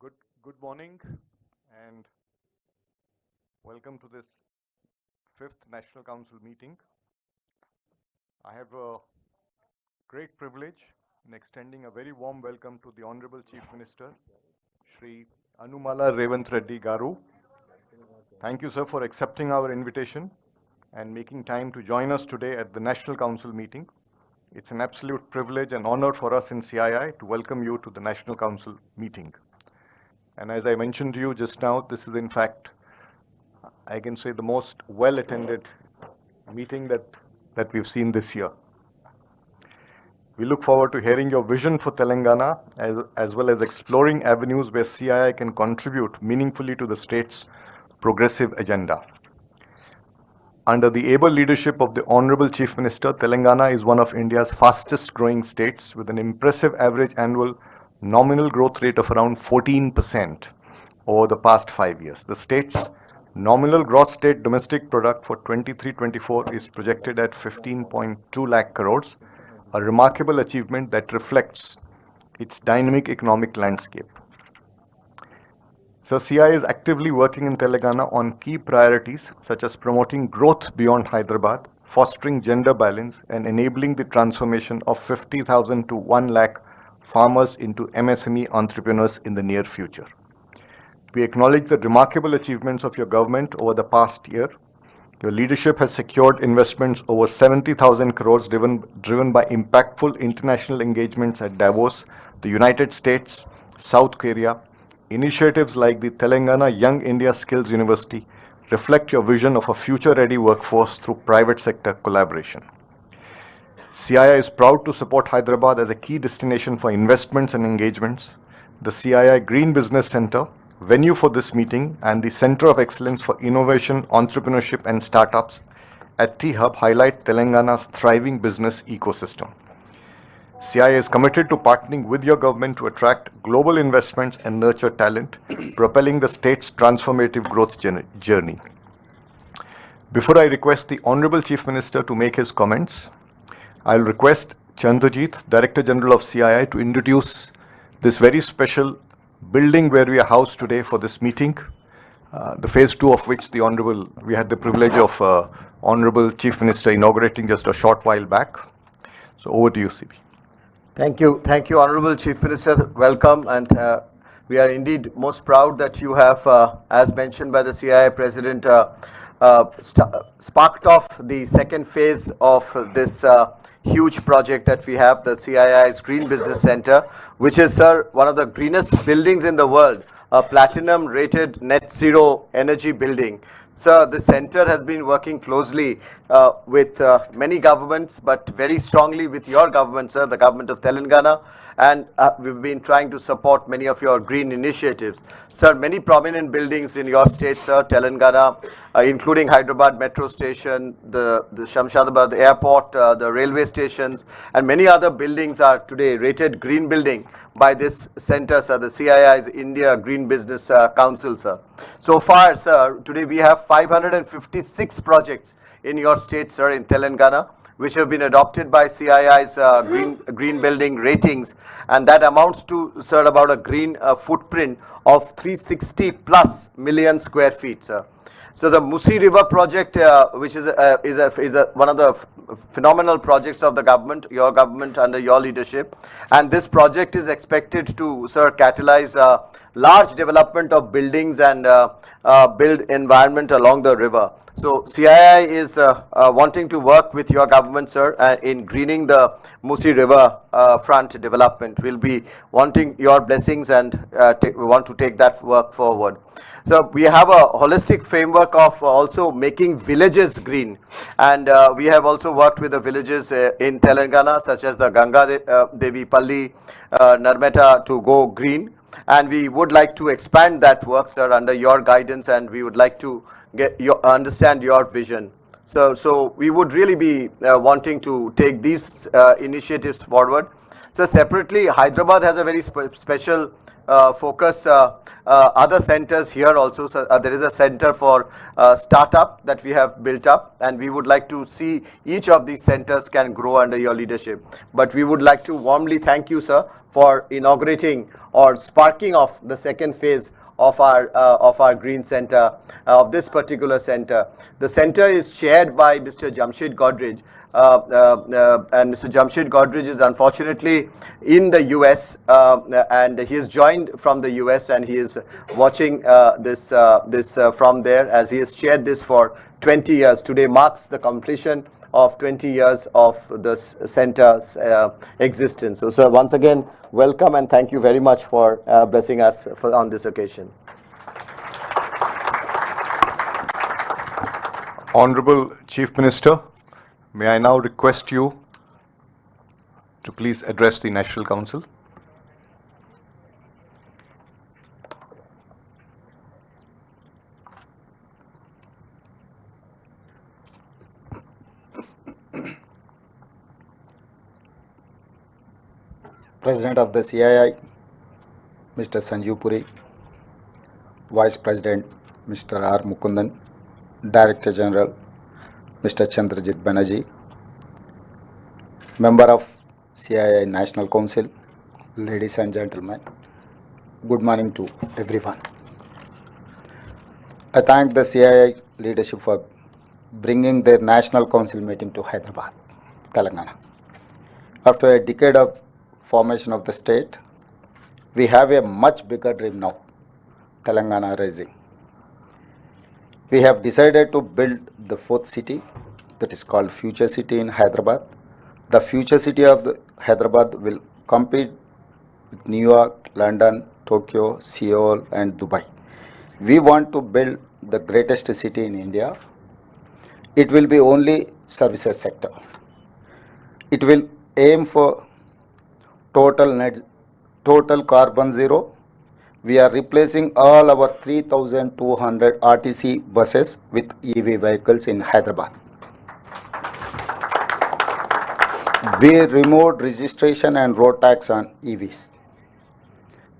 So good morning and welcome to this fifth National Council meeting. I have a great privilege in extending a very warm welcome to the Honorable Chief Minister, Shri Anumala Revanth Reddy Garu. Thank you, sir, for accepting our invitation and making time to join us today at the National Council meeting. It's an absolute privilege and honor for us in CII to welcome you to the National Council meeting. And as I mentioned to you just now, this is in fact, I can say, the most well-attended meeting that we've seen this year. We look forward to hearing your vision for Telangana as well as exploring avenues where CII can contribute meaningfully to the state's progressive agenda. Under the able leadership of the Honorable Chief Minister, Telangana is one of India's fastest growing states with an impressive average annual nominal growth rate of around 14% over the past 5 years. The state's nominal gross state domestic product for 23-24 is projected at 15.2 lakh crores, a remarkable achievement that reflects its dynamic economic landscape. So CII is actively working in Telangana on key priorities such as promoting growth beyond Hyderabad, fostering gender balance, and enabling the transformation of 50,000 to 1 lakh farmers into MSME entrepreneurs in the near future. We acknowledge the remarkable achievements of your government over the past year. Your leadership has secured investments over 70,000 crores driven by impactful international engagements at Davos, the United States, South Korea. Initiatives like the Telangana Young India Skills University reflect your vision of a future-ready workforce through private sector collaboration. CII is proud to support Hyderabad as a key destination for investments and engagements. The CII Green Business Center, venue for this meeting, and the Center of Excellence for Innovation, Entrepreneurship and Startups at T-Hub highlight Telangana's thriving business ecosystem. CII is committed to partnering with your government to attract global investments and nurture talent, propelling the state's transformative growth journey. Before I request the Honorable Chief Minister to make his comments, I'll request Chandrajit, Director General of CII, to introduce this very special building where we are housed today for this meeting, the phase 2 of which we had the privilege of Honorable Chief Minister inaugurating just a short while back. So over to you, CP. Thank you, Honorable Chief Minister. Welcome, and we are indeed most proud that you have, as mentioned by the CII President, sparked off the second phase of this huge project that we have, the CII's Green Business Center, which is, sir, one of the greenest buildings in the world, a platinum rated net zero energy building. Sir, the center has been working closely with many governments, but very strongly with your government, sir, the government of Telangana, and we've been trying to support many of your green initiatives. Sir, many prominent buildings in your state, sir, Telangana, including Hyderabad Metro Station, the Shamshadabad Airport, the railway stations, and many other buildings are today rated green building by this center, sir, the CII's India Green Business Council, sir. So far, sir, today we have 556 projects in your state, sir, in Telangana, which have been adopted by CII's green building ratings, and that amounts to, sir, about a green footprint of 360 plus million square feet, sir. So the Musi River project, which is one of the phenomenal projects of the government, your government under your leadership, and this project is expected to, sir, catalyze large development of buildings and build environment along the river. So CII is wanting to work with your government, sir, in greening the Musi River front development. We'll be wanting your blessings and we want to take that work forward. So we have a holistic framework of also making villages green, and we have also worked with the villages in Telangana, such as the Devi Palli, Narmeta, to go green. And we would like to expand that work, sir, under your guidance, and we would like to understand your vision. So we would really be wanting to take these initiatives forward. So separately, Hyderabad has a very special focus. Other centers here also. So there is a center for startup that we have built up, and we would like to see each of these centers can grow under your leadership. But we would like to warmly thank you, sir, for inaugurating or sparking off the second phase of our green center, of this particular center. The center is chaired by Mr. Jamshed Godrej, and Mr. Jamshed Godrej is unfortunately in the US, and he has joined from the US, and he is watching this from there, as he has chaired this for 20 years. Today marks the completion of 20 years of this center's existence. So, sir, once again, welcome and thank you very much for blessing us on this occasion. Honorable Chief Minister, may I now request you to please address the National Council. President of the CII, Mr. Sanjeev Puri, Vice President, Mr. R. Mukundan, Director General, Mr. Chandrajit Banerjee, Member of CII National Council, ladies and gentlemen, good morning to everyone. I thank the CII leadership for bringing their National Council meeting to Hyderabad, Telangana. After a decade of formation of the state, we have a much bigger dream now, Telangana Rising. We have decided to build the fourth city, that is called Future City in Hyderabad. The Future City of the Hyderabad will compete with New York, London, Tokyo, Seoul and Dubai. We want to build the greatest city in India. It will be only services sector. It will aim for total carbon zero. We are replacing all our 3,200 RTC buses with EV vehicles in Hyderabad. We removed registration and road tax on EVs.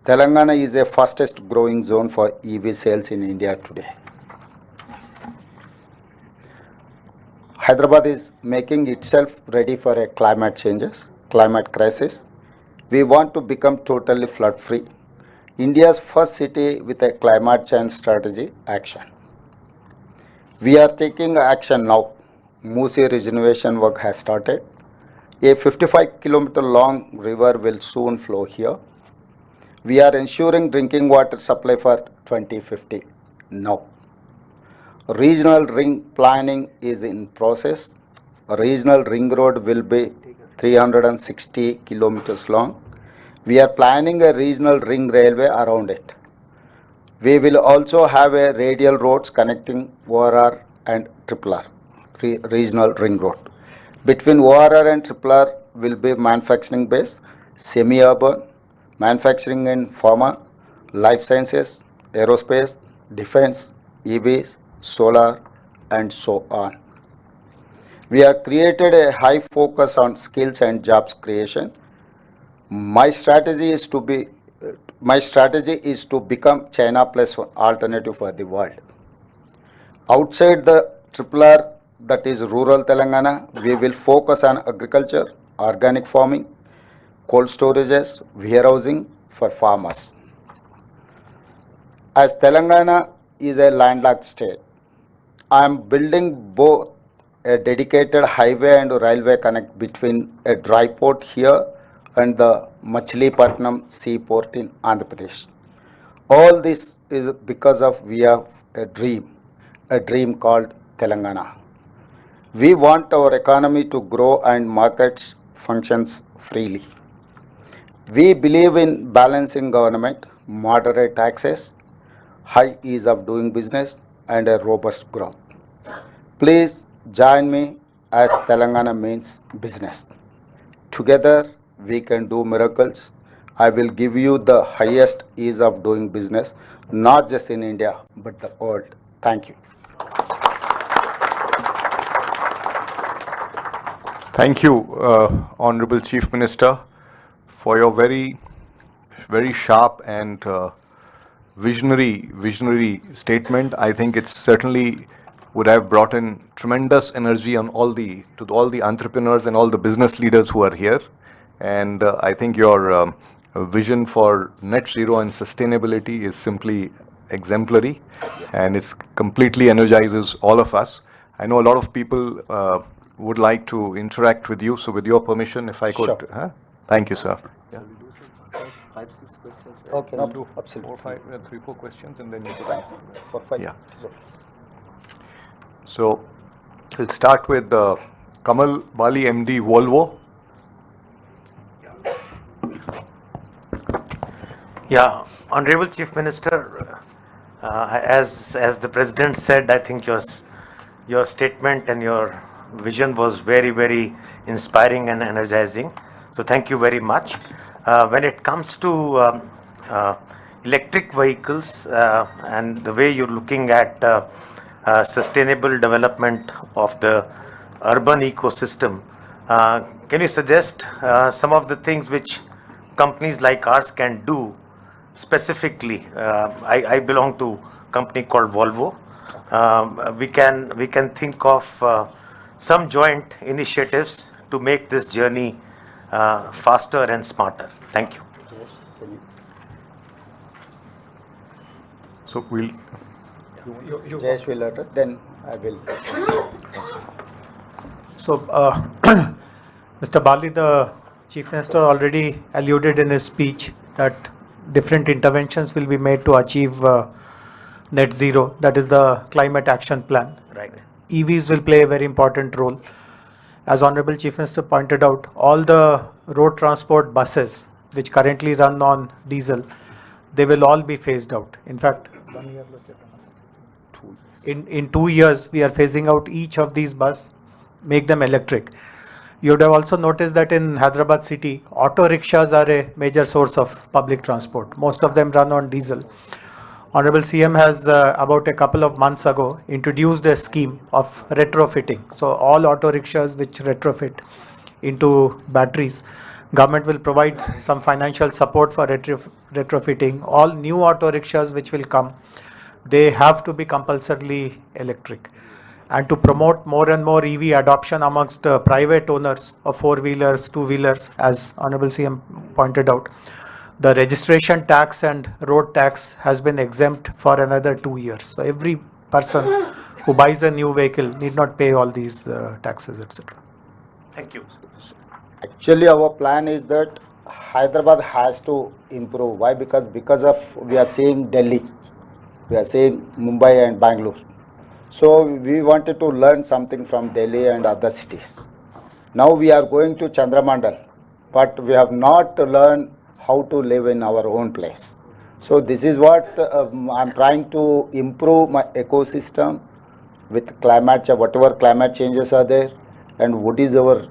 Telangana is the fastest growing zone for EV sales in India today. Hyderabad is making itself ready for a climate crisis. We want to become totally flood free. India's first city with a climate change strategy action. We are taking action now. Musi regeneration work has started. A 55-kilometer long river will soon flow here. We are ensuring drinking water supply for 2050 now. Regional ring planning is in process. A regional ring road will be 360 kilometers long. We are planning a regional ring railway around it. We will also have a radial roads connecting ORR and RRR, regional ring road. Between ORR and RRR will be manufacturing base, semi-urban, manufacturing in pharma, life sciences, aerospace, defense, EVs, solar, and so on. We have created a high focus on skills and jobs creation. My strategy is to become China plus alternative for the world. Outside the RRR, that is rural Telangana, we will focus on agriculture, organic farming, cold storages, warehousing for farmers. As Telangana is a landlocked state, I am building both a dedicated highway and railway connect between a dry port here and the Machilipatnam seaport in Andhra Pradesh. All this is because of we have a dream called Telangana. We want our economy to grow and markets functions freely. We believe in balancing government, moderate taxes, high ease of doing business, and a robust growth. Please join me as Telangana means business. Together we can do miracles. I will give you the highest ease of doing business, not just in India, but the world. Thank you. Thank you, Honorable Chief Minister, for your very sharp and visionary statement. I think it certainly would have brought in tremendous energy on all the entrepreneurs and all the business leaders who are here. And I think your vision for net zero and sustainability is simply exemplary, and it's completely energizes all of us. I know a lot of people would like to interact with you, so with your permission, if I could. Sure. Thank you, sir. Yeah. Five, 6 questions. Okay, We'll no, do absolutely. 3-4 questions, and then you For 5. Yeah. It's okay. So we'll start with Kamal Bali, MD, Volvo. Yeah, Honorable Chief Minister, as the President said, I think your statement and your vision was very inspiring and energizing. So thank you very much. When it comes to electric vehicles and the way you're looking at sustainable development of the urban ecosystem, can you suggest some of the things which companies like ours can do specifically? I belong to a company called Volvo. We can think of some joint initiatives to make this journey faster and smarter. Thank you. Yes, can you? So we'll. Jayesh will address, then I will. So, Mr. Bali, the Chief Minister already alluded in his speech that different interventions will be made to achieve net zero, that is the climate action plan. Right. EVs will play a very important role. As Honorable Chief Minister pointed out, all the road transport buses which currently run on diesel, they will all be phased out. In fact, in 2 years, we are phasing out each of these buses, make them electric. You would have also noticed that in Hyderabad city, auto rickshaws are a major source of public transport. Most of them run on diesel. Honorable CM has about a couple of months ago introduced a scheme of retrofitting. So all auto rickshaws which retrofit into batteries, government will provide some financial support for retrofitting. All new auto rickshaws which will come, they have to be compulsorily electric. And to promote more and more EV adoption amongst private owners of four-wheelers, two-wheelers, as Honorable CM pointed out, the registration tax and road tax has been exempt for another 2 years. So every person who buys a new vehicle need not pay all these taxes, etc. Thank you. Actually, our plan is that Hyderabad has to improve. Why? Because of we are seeing Delhi, we are seeing Mumbai and Bangalore. So we wanted to learn something from Delhi and other cities. Now we are going to Chandramandal, but we have not learned how to live in our own place. So this is what I'm trying to improve my ecosystem with climate, whatever climate changes are there, and what is our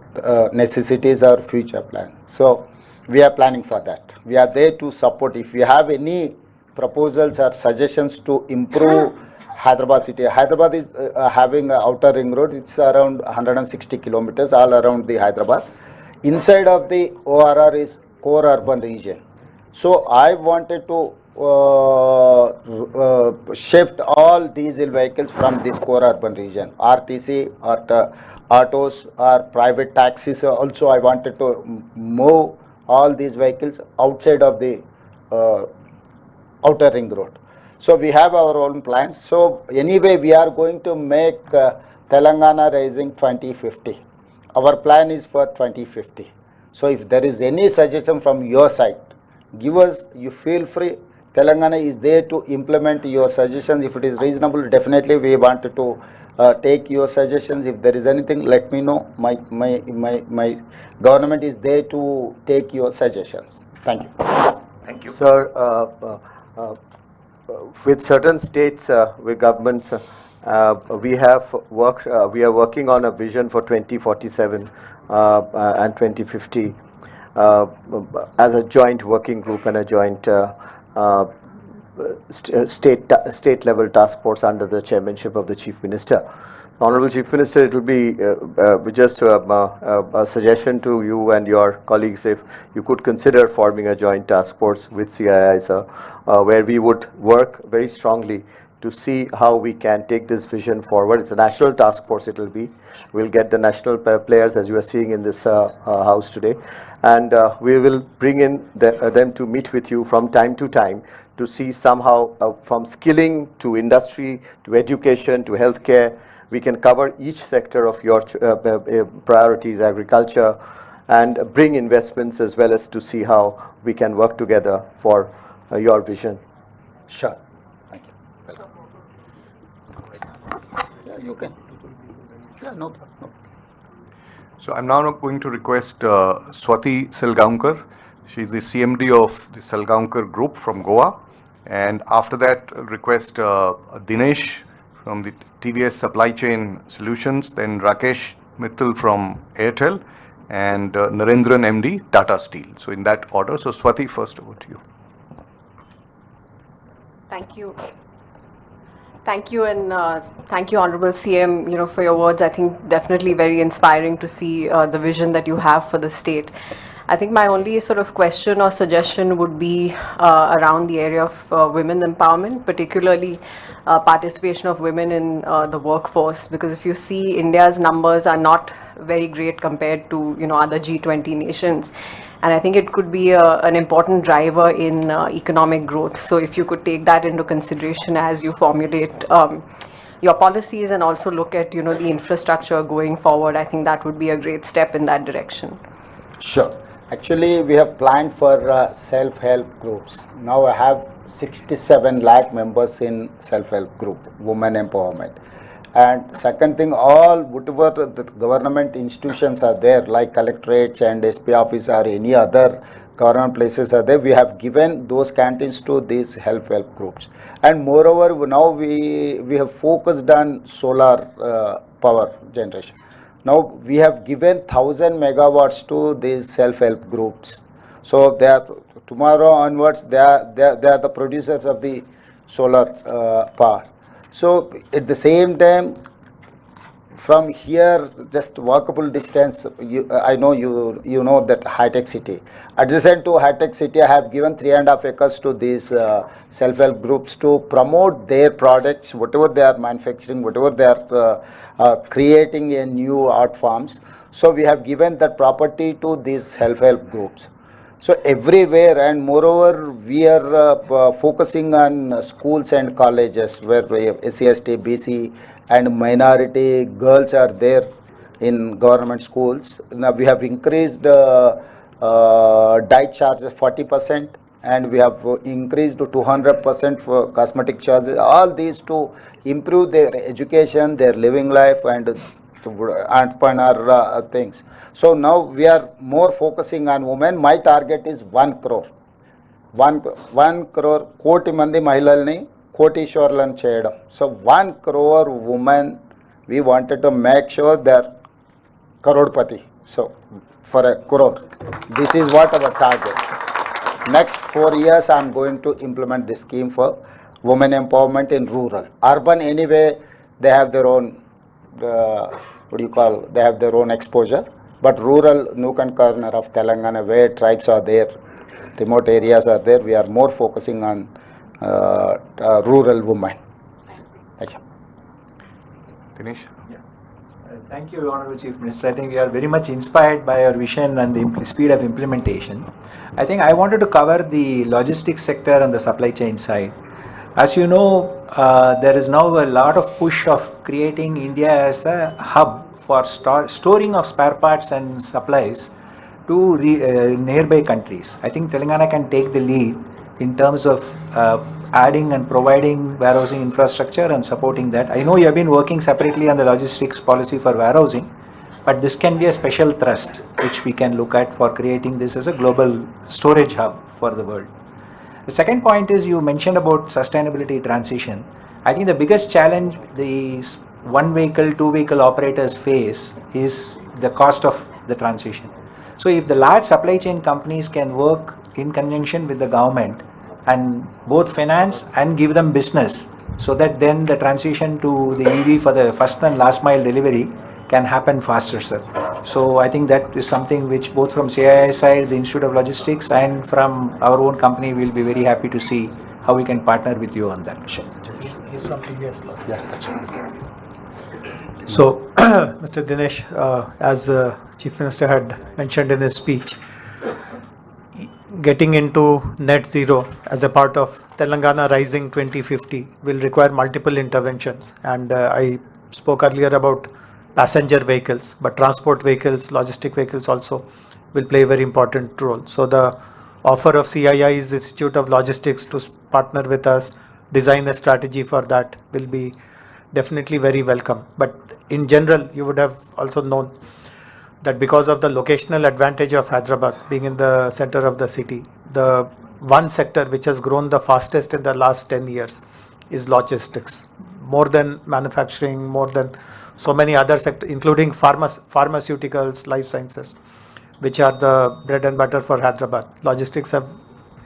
necessities or future plan. So we are planning for that. We are there to support. If you have any proposals or suggestions to improve Hyderabad city. Hyderabad is having an outer ring road. It's around 160 kilometers all around the Hyderabad. Inside of the ORR is core urban region. So I wanted to shift all diesel vehicles from this core urban region. RTC or autos or private taxis. Also I wanted to move all these vehicles outside of the outer ring road. So we have our own plans. So anyway, we are going to make Telangana Rising 2050. Our plan is for 2050. So if there is any suggestion from your side, give us, you feel free, Telangana is there to implement your suggestions. If it is reasonable, definitely we want to take your suggestions. If there is anything, let me know. My government is there to take your suggestions. Thank you. Thank you. Sir, with certain states, with governments, we are working on a vision for 2047 and 2050 as a joint working group and a joint state level task force under the chairmanship of the Chief Minister. Honorable Chief Minister, it will be just a suggestion to you and your colleagues if you could consider forming a joint task force with CII, sir, where we would work very strongly to see how we can take this vision forward. It's a national task force, it will be. We'll get the national players, as you are seeing in this house today, and we will bring in them to meet with you from time to time to see somehow from skilling to industry to education to healthcare, we can cover each sector of your priorities, agriculture, and bring investments as well as to see how we can work together for your vision. Sure. Thank you. Welcome. Yeah, you can. Yeah, no problem. No. So I'm now going to request Swati Selgaonkar. She's the CMD of the Selgaonkar Group from Goa. And after that, I'll request Dinesh from the TVS Supply Chain Solutions, then Rakesh Mittal from Airtel, and Narendran MD, Tata Steel. So in that order. So Swati, first over to you. Thank you. Thank you, and thank you, Honorable CM, for your words. I think definitely very inspiring to see the vision that you have for the state. I think my only sort of question or suggestion would be around the area of women empowerment, particularly participation of women in the workforce. Because if you see, India's numbers are not very great compared to other G20 nations, and I think it could be an important driver in economic growth. So if you could take that into consideration as you formulate your policies and also look at the infrastructure going forward, I think that would be a great step in that direction. Sure. Actually, we have planned for self-help groups. Now I have 67 lakh members in self-help group, women empowerment. And second thing, all whatever the government institutions are there, like collectorates and SP office or any other government places are there, we have given those canteens to these self-help groups. And moreover, now we have focused on solar power generation. Now we have given 1,000 megawatts to these self-help groups. So they are, tomorrow onwards, they are the producers of the solar power. So at the same time, from here, just walkable distance, I know you know that high-tech city. Adjacent to high-tech city, I have given 3.5 acres to these self-help groups to promote their products, whatever they are manufacturing, whatever they are creating in new art forms. So we have given that property to these self-help groups. So everywhere, and moreover, we are focusing on schools and colleges where SC, ST, BC and minority girls are there in government schools. Now we have increased diet charges 40%, and we have increased to 200% for cosmetic charges. All these to improve their education, their living life, and entrepreneur things. So now we are more focusing on women. My target is 1 crore. 1 crore కోటి మంది మహిళల్ని కోటీశ్వర్లను చేయడం. So 1 crore women, we wanted to make sure they're crorepati. So for a crore, this is what our target. Next 4 years, I'm going to implement this scheme for women empowerment in rural. Urban, anyway, they have their own they have their own exposure, but rural nook and corner of Telangana where tribes are there, remote areas are there, we are more focusing on rural women. Thank you. Dinesh? Thank you, Honorable Chief Minister. I think we are very much inspired by your vision and the speed of implementation. I think I wanted to cover the logistics sector and the supply chain side. As you know, there is now a lot of push of creating India as a hub for storing of spare parts and supplies to nearby countries. I think Telangana can take the lead in terms of adding and providing warehousing infrastructure and supporting that. I know you have been working separately on the logistics policy for warehousing, but this can be a special thrust which we can look at for creating this as a global storage hub for the world. The second point is you mentioned about sustainability transition. I think the biggest challenge these one vehicle, two vehicle operators face is the cost of the transition. So if the large supply chain companies can work in conjunction with the government and both finance and give them business, so that then the transition to the EV for the first and last mile delivery can happen faster, sir. So I think that is something which both from CII side, the Institute of Logistics, and from our own company, we'll be very happy to see how we can partner with you on that. He's from TVS Logistics. So, Mr. Dinesh, as Chief Minister had mentioned in his speech, getting into net zero as a part of Telangana Rising 2050 will require multiple interventions. And I spoke earlier about passenger vehicles, but transport vehicles, logistic vehicles also will play a very important role. So the offer of CII's Institute of Logistics to partner with us, design a strategy for that will be definitely very welcome. But in general, you would have also known that because of the locational advantage of Hyderabad being in the center of the city, the one sector which has grown the fastest in the last 10 years is logistics. More than manufacturing, more than so many other sectors, including pharmaceuticals, life sciences, which are the bread and butter for Hyderabad. Logistics have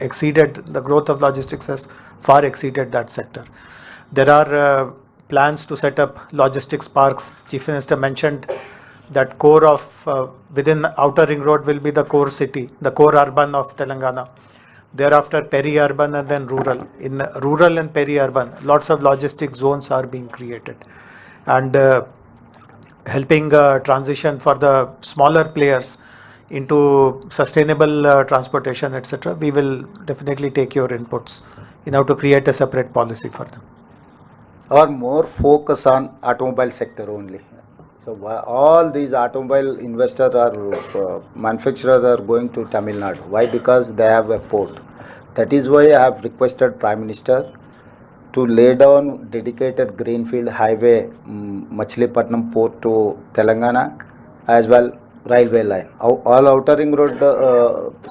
exceeded, the growth of logistics has far exceeded that sector. There are plans to set up logistics parks. Chief Minister mentioned that core of within outer ring road will be the core city, the core urban of Telangana. Thereafter peri-urban and then rural. In rural and peri-urban, lots of logistic zones are being created. And helping transition for the smaller players into sustainable transportation, etc. We will definitely take your inputs in how to create a separate policy for them. Or more focus on automobile sector only. So all these automobile investors or manufacturers are going to Tamil Nadu. Why? Because they have a port. That is why I have requested Prime Minister to lay down dedicated greenfield highway Machilipatnam port to Telangana, as well railway line. All outer ring road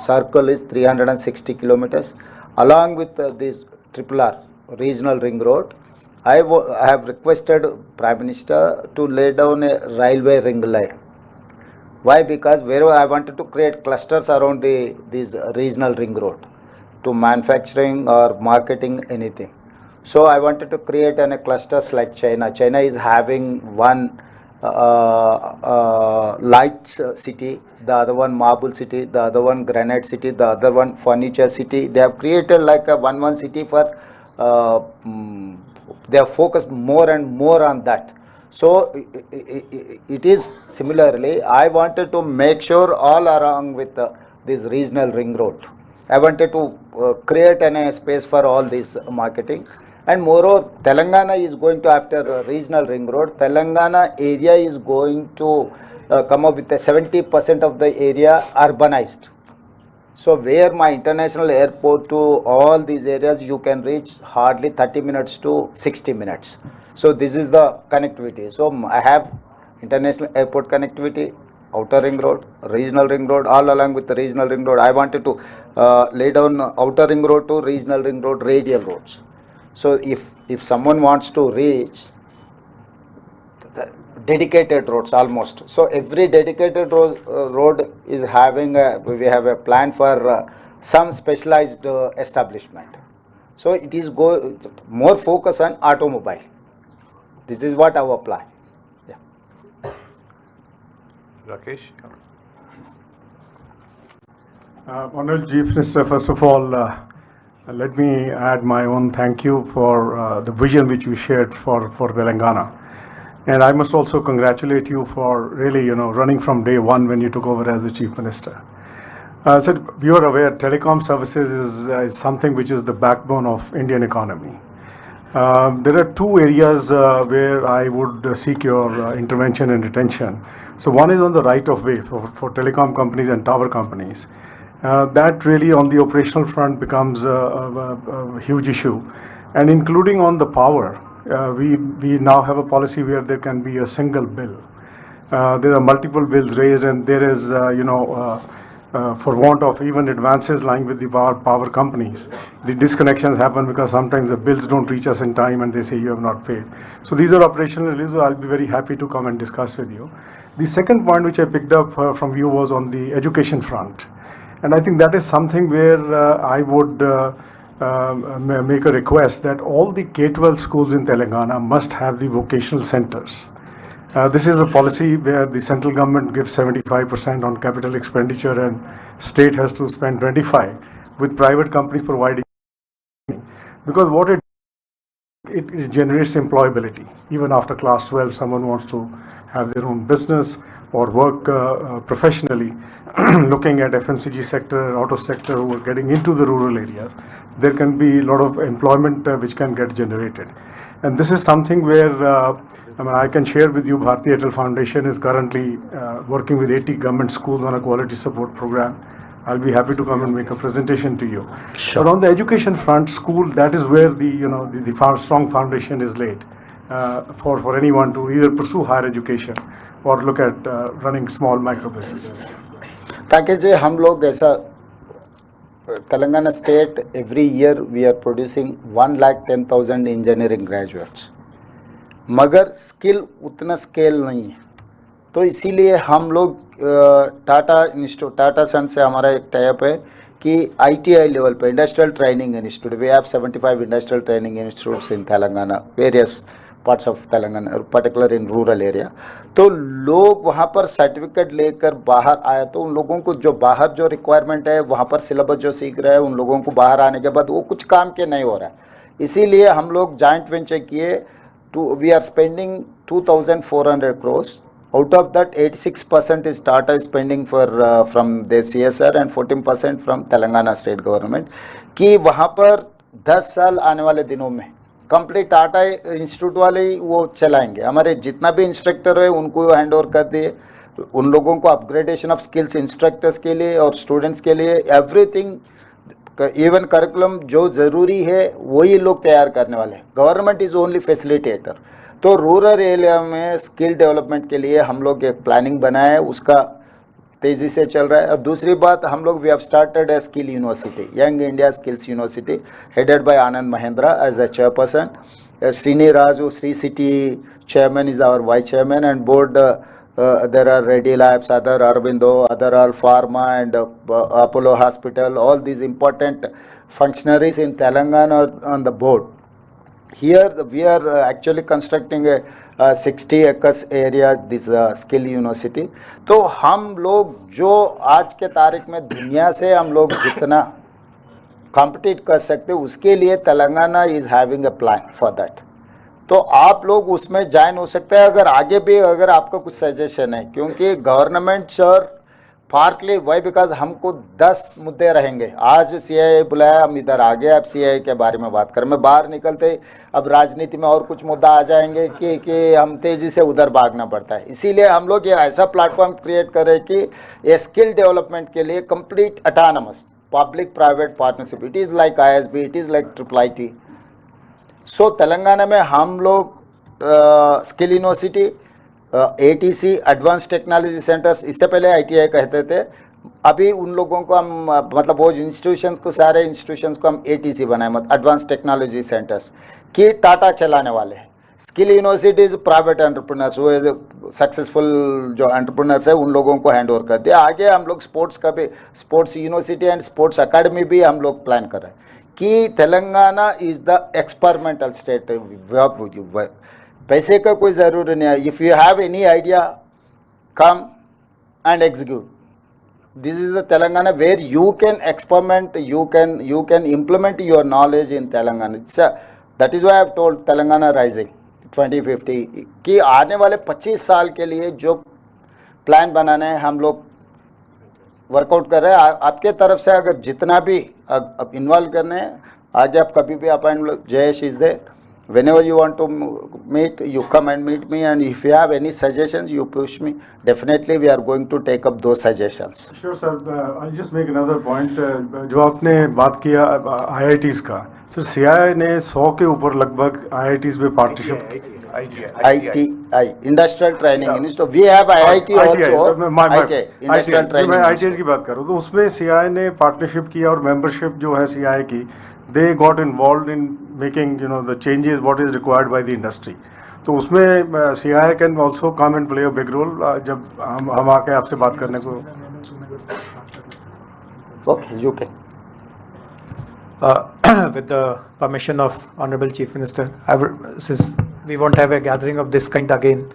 circle is 360 kilometers. Along with this triple R regional ring road, I have requested Prime Minister to lay down a railway ring line. Why? Because wherever I wanted to create clusters around this regional ring road to manufacturing or marketing anything. So I wanted to create a clusters like China. China is having one light city, the other one marble city, the other one granite city, the other one furniture city. They have created like a one city for they have focused more and more on that. So it is similarly, I wanted to make sure all along with this regional ring road, I wanted to create a space for all this marketing. And moreover, Telangana is going to, after regional ring road, Telangana area is going to come up with a 70% of the area urbanized. So where my international airport to all these areas, you can reach hardly 30 minutes to 60 minutes. So this is the connectivity. So I have international airport connectivity, outer ring road, regional ring road, all along with the regional ring road. I wanted to lay down outer ring road to regional ring road, radial roads. So if someone wants to reach the dedicated roads almost. So every dedicated road is having we have a plan for some specialized establishment. So it is more focus on automobile. This is what our plan. Yeah. Rakesh? Honourable Chief Minister, first of all, let me add my own thank you for the vision which you shared for Telangana. And I must also congratulate you for really, running from day one when you took over as the Chief Minister. So you are aware, telecom services is something which is the backbone of Indian economy. There are two areas where I would seek your intervention and attention. So one is on the right of way for telecom companies and tower companies. That really on the operational front becomes a huge issue. And including on the power, we now have a policy where there can be a single bill. There are multiple bills raised, and there is, for want of even advances lying with the power companies, the disconnections happen because sometimes the bills don't reach us in time and they say you have not paid. So these are operational issues. I'll be very happy to come and discuss with you. The second point which I picked up from you was on the education front. And I think that is something where I would make a request that all the K-12 schools in Telangana must have the vocational centers. This is a policy where the central government gives 75% on capital expenditure and state has to spend 25, with private companies providing. Because what it generates employability. Even after class 12, someone wants to have their own business or work professionally. Looking at FMCG sector, auto sector, who are getting into the rural areas, there can be a lot of employment which can get generated. And this is something where I can share with you, Bharti Airtel Foundation is currently working with 80 government schools on a quality support program. I'll be happy to come and make a presentation to you. Sure. But on the education front, school, that is where the strong foundation is laid for anyone to either pursue higher education or look at running small micro businesses. ताकि जे हम लोग ऐसा Telangana state every year we are producing 1,10,000 engineering graduates, मगर skill उतना scale नहीं है. तो इसीलिए हम लोग टाटा सन से हमारा एक टाइप है कि ITI लेवल पे industrial training institute, we have 75 industrial training institutes in Telangana, various parts of Telangana, particular in rural area. तो लोग वहाँ पर सर्टिफिकेट लेकर बाहर आए, तो उन लोगों को जो बाहर जो रिक्वायरमेंट है, वहाँ पर सिलेबस जो सीख रहे हैं, उन लोगों को बाहर आने के बाद वो कुछ काम के नहीं हो रहा है. इसीलिए हम लोग जॉइंट वेंचर किए. We are spending 2,400 crores. Out of that, 86% is Tata spending from their CSR and 14% from Telangana state government. कि वहाँ पर 10 साल आने वाले दिनों में कंप्लीट टाटा इंस्टीट्यूट वाले ही वो चलाएंगे. हमारे जितना भी इंस्ट्रक्टर है उनको हैंड ओवर कर दिए. उन लोगों को अपग्रेडेशन ऑफ स्किल्स इंस्ट्रक्टर्स के लिए और स्टूडेंट्स के लिए एवरीथिंग, इवन करिकुलम जो ज़रूरी है वही लोग तैयार करने वाले हैं. Government is only facilitator. तो रूरल एरिया में स्किल डेवलपमेंट के लिए हम लोग एक प्लानिंग बनाया है, उसका तेज़ी से चल रहा है. और दूसरी बात, हम लोग we have started a skill university, young India skills university, headed by Anand Mahindra as a chairperson. Srini Raju, Sri City chairman is our vice chairman, and board there are Reddy Labs, other Aurobindo, other all Pharma and Apollo Hospital, all these important functionaries in Telangana are on the board. Here we are actually constructing a 60 acres area, this skill university. तो हम लोग जो आज के तारीख में दुनिया से हम लोग जितना कॉम्पिटिट कर सकते, उसके लिए Telangana is having a plan for that. तो आप लोग उसमें ज्वाइन हो सकते हैं अगर आगे भी अगर आपका कुछ सजेशन है, क्योंकि government sir partly why because हमको 10 मुद्दे रहेंगे. आज CII बुलाया, हम इधर आ गए, अब CII के बारे में बात करें. मैं बाहर निकलते अब राजनीति में और कुछ मुद्दा आ जाएंगे कि हम तेज़ी से उधर भागना पड़ता है. इसीलिए हम लोग ये ऐसा प्लेटफॉर्म क्रिएट करें कि ये स्किल डेवलपमेंट के लिए complete autonomous public private partnership. It is like ISB, it is like IIIT. सो तेलंगाना में हम लोग skill university, ATC advance technology centres, इससे पहले ITI कहते थे, अभी उन लोगों को हम मतलब वो इंस्टीट्यूशंस को, सारे इंस्टीट्यूशंस को हम ATC बनाए, मतलब एडवांस टेक्नोलॉजी सेंटर्स कि टाटा चलाने वाले हैं. स्किल यूनिवर्सिटीज प्राइवेट एंटरप्रेन्योर्स, वो सक्सेसफुल जो एंटरप्रेन्योर्स है उन लोगों को हैंड ओवर कर दिया. आगे हम लोग स्पोर्ट्स का भी, sports university and sports academy भी हम लोग प्लान कर रहे हैं कि Telangana is the experimental state. पैसे का कोई ज़रूरी नहीं है. If you have any idea, come and execute. This is the Telangana where you can experiment, you can implement your knowledge in Telangana. That is why I have told Telangana Rising 2050 कि आने वाले 25 साल के लिए जो plan बनाने हैं हम लोग वर्कआउट कर रहे हैं. आपके तरफ से अगर जितना भी इन्वॉल्व करने हैं, आगे आप कभी भी appoint, Jayesh is there, Whenever you want to meet, you come and meet me, and if you have any suggestions, you push me. Definitely, we are going to take up those suggestions. Sure, sir. I'll just make another point. जो आपने बात किया IITs का, sir CII ने 100 के ऊपर लगभग IITs में partnership ITI, Industrial Training Institute. We have IIT also. ITI, Industrial Training मैं ITIs Institute. की बात कर रहा हूँ, तो उसमें CII ने पार्टनरशिप किया और मेंबरशिप जो है CII की, they got involved in making the changes what is required by the industry. तो उसमें CII can also come and play a big role जब हम आके आपसे बात करने को. Okay, you can. With the permission of Honorable Chief Minister, since we won't have a gathering of this kind again,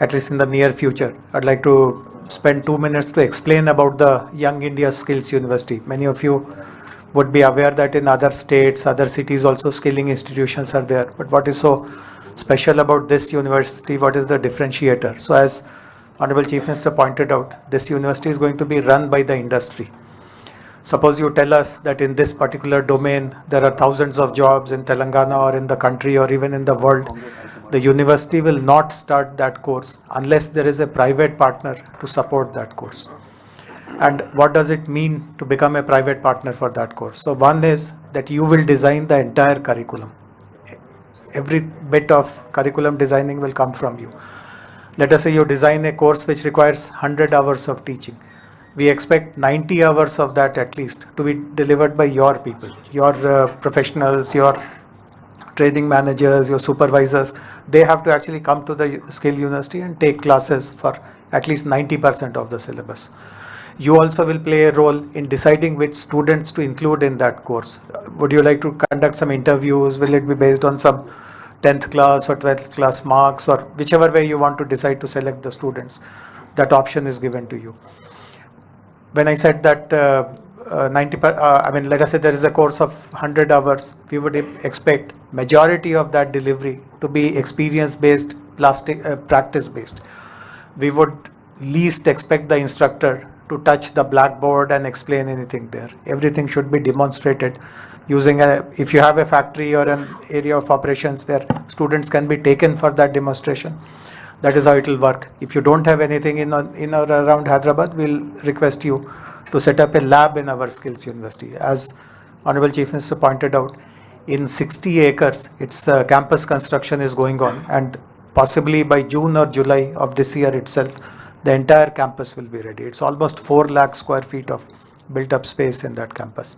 at least in the near future, I'd like to spend 2 minutes to explain about the Young India Skills University. Many of you would be aware that in other states, other cities also skilling institutions are there. But what is so special about this university? What is the differentiator? So as Honorable Chief Minister pointed out, this university is going to be run by the industry. Suppose you tell us that in this particular domain, there are thousands of jobs in Telangana or in the country or even in the world. The university will not start that course unless there is a private partner to support that course. And what does it mean to become a private partner for that course? So one is that you will design the entire curriculum. Every bit of curriculum designing will come from you. Let us say you design a course which requires 100 hours of teaching. We expect 90 hours of that at least to be delivered by your people, your professionals, your training managers, your supervisors. They have to actually come to the skill university and take classes for at least 90% of the syllabus. You also will play a role in deciding which students to include in that course. Would you like to conduct some interviews? Will it be based on some 10th class or 12th class marks, or whichever way you want to decide to select the students? That option is given to you. When I said that let us say there is a course of 100 hours, we would expect majority of that delivery to be experience-based, practice-based. We would least expect the instructor to touch the blackboard and explain anything there. Everything should be demonstrated using if you have a factory or an area of operations where students can be taken for that demonstration. That is how it will work. If you don't have anything in or around Hyderabad, we'll request you to set up a lab in our skills university. As Honorable Chief Minister pointed out, in 60 acres, its campus construction is going on, and possibly by June or July of this year itself, the entire campus will be ready. It's almost 4 lakh square feet of built up space in that campus.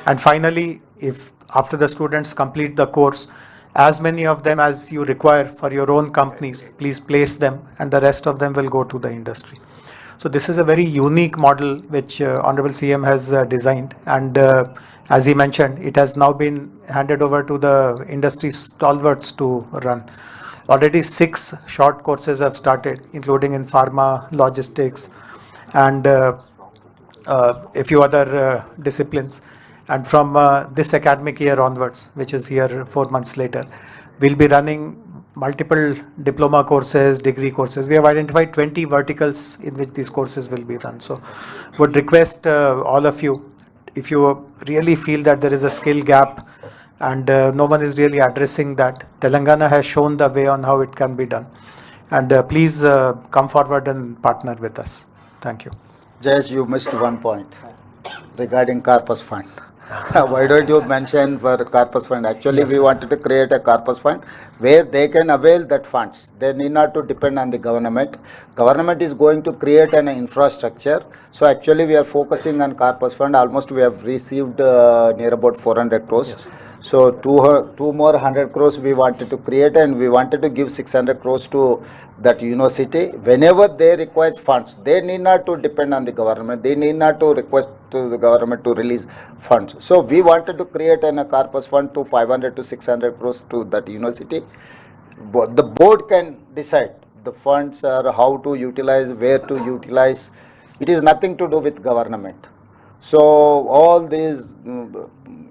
And finally, if after the students complete the course, as many of them as you require for your own companies, please place them, and the rest of them will go to the industry. So this is a very unique model which Honorable CM has designed, and as he mentioned, it has now been handed over to the industry stalwarts to run. Already 6 short courses have started, including in pharma, logistics, and a few other disciplines. And from this academic year onwards, which is here 4 months later, we'll be running multiple diploma courses, degree courses. We have identified 20 verticals in which these courses will be run. So would request all of you, if you really feel that there is a skill gap and no one is really addressing that, Telangana has shown the way on how it can be done. And please come forward and partner with us. Thank you. Judge, you missed one point regarding corpus fund. Why don't you mention for corpus fund? Actually, yes, we wanted to create a corpus fund where they can avail that funds. They need not to depend on the government. Government is going to create an infrastructure. So actually, we are focusing on corpus fund. Almost we have received near about 400 crores. Yes. So two more 100 crores we wanted to create, and we wanted to give 600 crores to that university. Whenever they request funds, they need not to depend on the government. They need not to request to the government to release funds. So we wanted to create a corpus fund to 500 to 600 crores to that university. But the board can decide the funds are how to utilize, where to utilize. It is nothing to do with government. So all these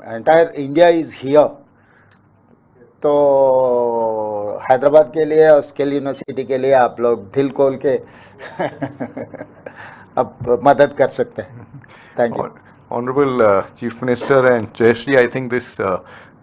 entire India is here. तो हैदराबाद के लिए और skill university के लिए आप लोग दिल खोल के अब मदद कर सकते हैं. Thank you. Honorable Chief Minister and Jayashree, I think this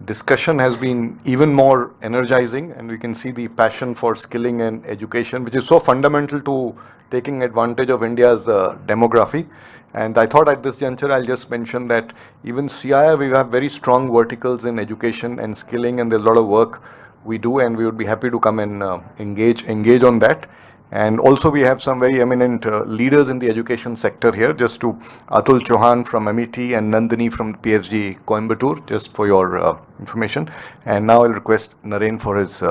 discussion has been even more energizing, and we can see the passion for skilling and education, which is so fundamental to taking advantage of India's demography. And I thought at this juncture, I'll just mention that even CII, we have very strong verticals in education and skilling, and there's a lot of work we do, and we would be happy to come and engage on that. And also we have some very eminent leaders in the education sector here, just to Atul Chauhan from MET and Nandini from PhD Coimbatore, just for your information. And now I'll request Naren for his...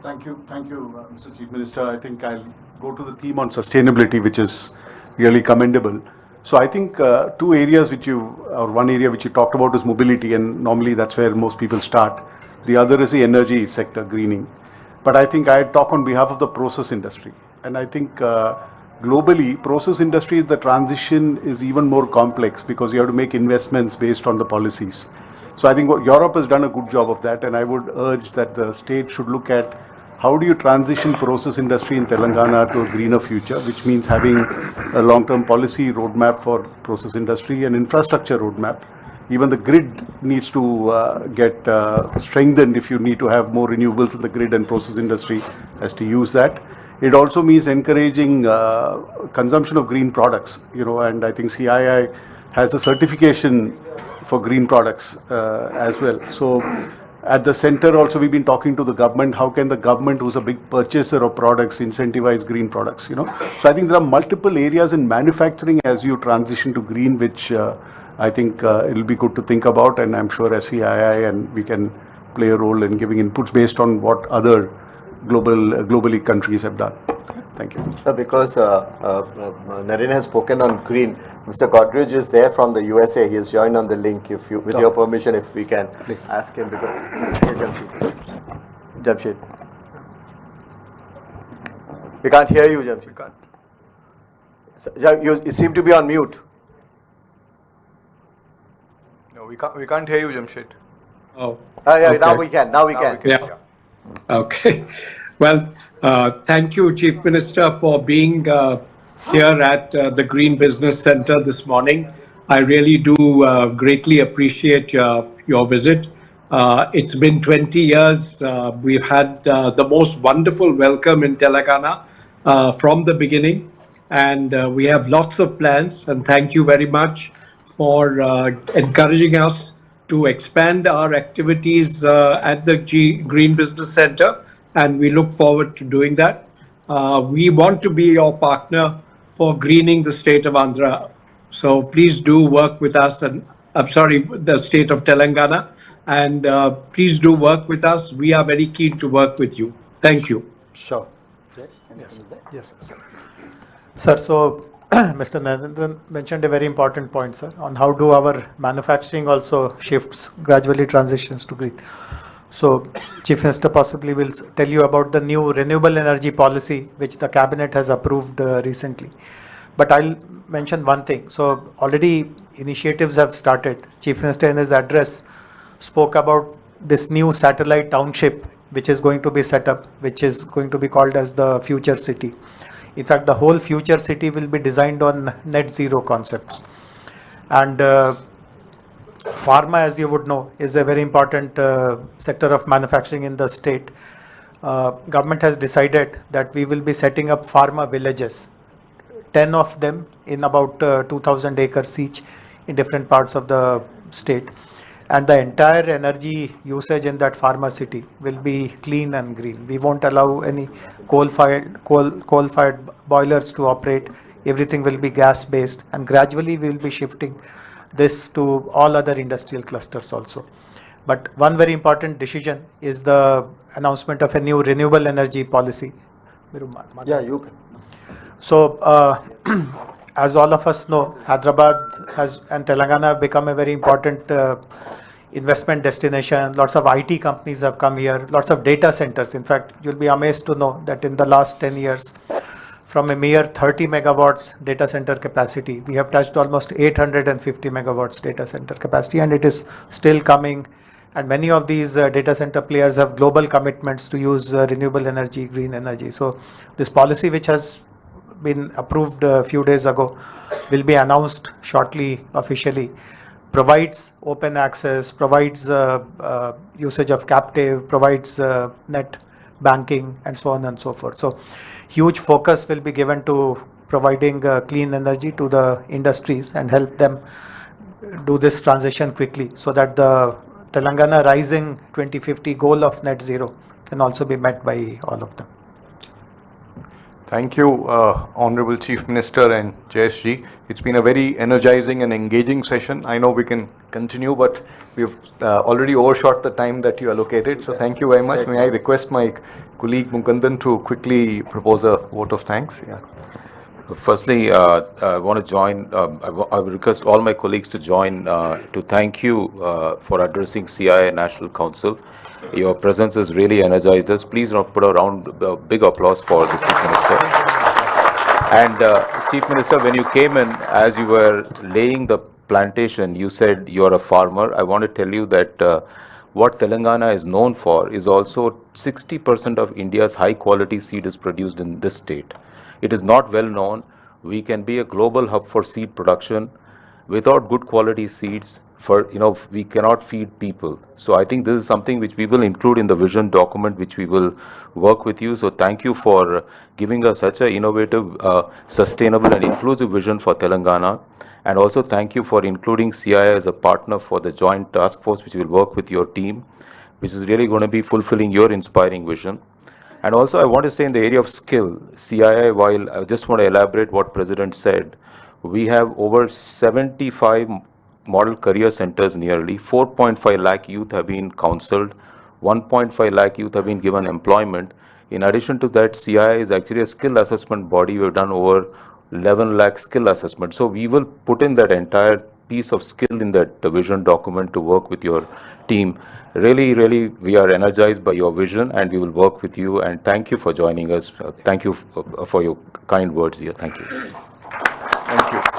Thank you, Mr. Chief Minister. I think I'll go to the theme on sustainability, which is really commendable. So I think two areas or one area which you talked about is mobility, and normally that's where most people start. The other is the energy sector, greening. But I think I talk on behalf of the process industry. And I think globally, process industry, the transition is even more complex because you have to make investments based on the policies. So I think Europe has done a good job of that, and I would urge that the state should look at how do you transition process industry in Telangana to a greener future, which means having a long-term policy roadmap for process industry and infrastructure roadmap. Even the grid needs to get strengthened if you need to have more renewables in the grid, and process industry has to use that. It also means encouraging consumption of green products, and I think CII has a certification for green products as well. So at the center also we've been talking to the government, how can the government, who's a big purchaser of products, incentivize green products, So I think there are multiple areas in manufacturing as you transition to green, which I think it'll be good to think about, and I'm sure CII and we can play a role in giving inputs based on what other globally countries have done. Thank you. Sir, because Naren has spoken on green, Mr. Godrej is there from the USA. He has joined on the link. If you, with your permission, if we can please ask him, because Jamshed. We can't hear you, Jamshed. You seem to be on mute. No, we can't hear you, Jamshed. Oh. Yeah, okay. now we can. Yeah. Okay. Well, thank you, Chief Minister, for being here at the Green Business Center this morning. I really do greatly appreciate your visit. It's been 20 years. We've had the most wonderful welcome in Telangana from the beginning, and we have lots of plans. And thank you very much for encouraging us to expand our activities at the Green Business Center, and we look forward to doing that. We want to be your partner for greening the state of Andhra. So please do work with us, and the state of Telangana, and please do work with us. We are very keen to work with you. Thank you. Sure. Yes, sir. Sir, so Mr. Narendran mentioned a very important point, sir, on how do our manufacturing also shifts, gradually transitions to green. So Chief Minister possibly will tell you about the new renewable energy policy, which the cabinet has approved recently. But I'll mention one thing. So already initiatives have started. Chief Minister in his address spoke about this new satellite township, which is going to be set up, which is going to be called as the future city. In fact, the whole future city will be designed on net zero concepts. And pharma, as you would know, is a very important sector of manufacturing in the state. Government has decided that we will be setting up pharma villages, 10 of them in about 2,000 acres each in different parts of the state. And the entire energy usage in that pharma city will be clean and green. We won't allow any coal-fired boilers to operate. Everything will be gas-based, and gradually we will be shifting this to all other industrial clusters also. But one very important decision is the announcement of a new renewable energy policy. Yeah, you can. So, as all of us know, Hyderabad and Telangana have become a very important investment destination. Lots of IT companies have come here, lots of data centers. In fact, you'll be amazed to know that in the last 10 years, from a mere 30 megawatts data center capacity, we have touched almost 850 megawatts data center capacity, and it is still coming. And many of these data center players have global commitments to use renewable energy, green energy. So this policy, which has been approved a few days ago, will be announced shortly officially. provides open access, provides usage of captive, provides net banking, and so on and so forth. So huge focus will be given to providing clean energy to the industries and help them do this transition quickly so that the Telangana Rising 2050 goal of net zero can also be met by all of them. Thank you, Honorable Chief Minister and Jayesh. It's been a very energizing and engaging session. I know we can continue, but we've already overshot the time that you allocated. So thank you very much. May I request my colleague Mukundan to quickly propose a vote of thanks? Yeah. Firstly, I want to join, I would request all my colleagues to join to thank you for addressing CII National Council. Your presence has really energized us. Please put a big applause for the Chief Minister. And Chief Minister, when you came in, as you were laying the plantation, you said you're a farmer. I want to tell you that what Telangana is known for is also 60% of India's high quality seed is produced in this state. It is not well known. We can be a global hub for seed production. Without good quality seeds, we cannot feed people. So I think this is something which we will include in the vision document, which we will work with you. So thank you for giving us such an innovative, sustainable and inclusive vision for Telangana. And also thank you for including CII as a partner for the joint task force, which will work with your team, which is really going to be fulfilling your inspiring vision. And also I want to say in the area of skill, CII, while I just want to elaborate what President said, we have over 75 model career centers nearly, 4.5 lakh youth have been counseled, 1.5 lakh youth have been given employment. In addition to that, CII is actually a skill assessment body. We've done over 11 lakh skill assessment. So we will put in that entire piece of skill in that vision document to work with your team. Really, really, we are energized by your vision and we will work with you. And thank you for joining us. Thank you for your kind words here. Thank you. Thank you.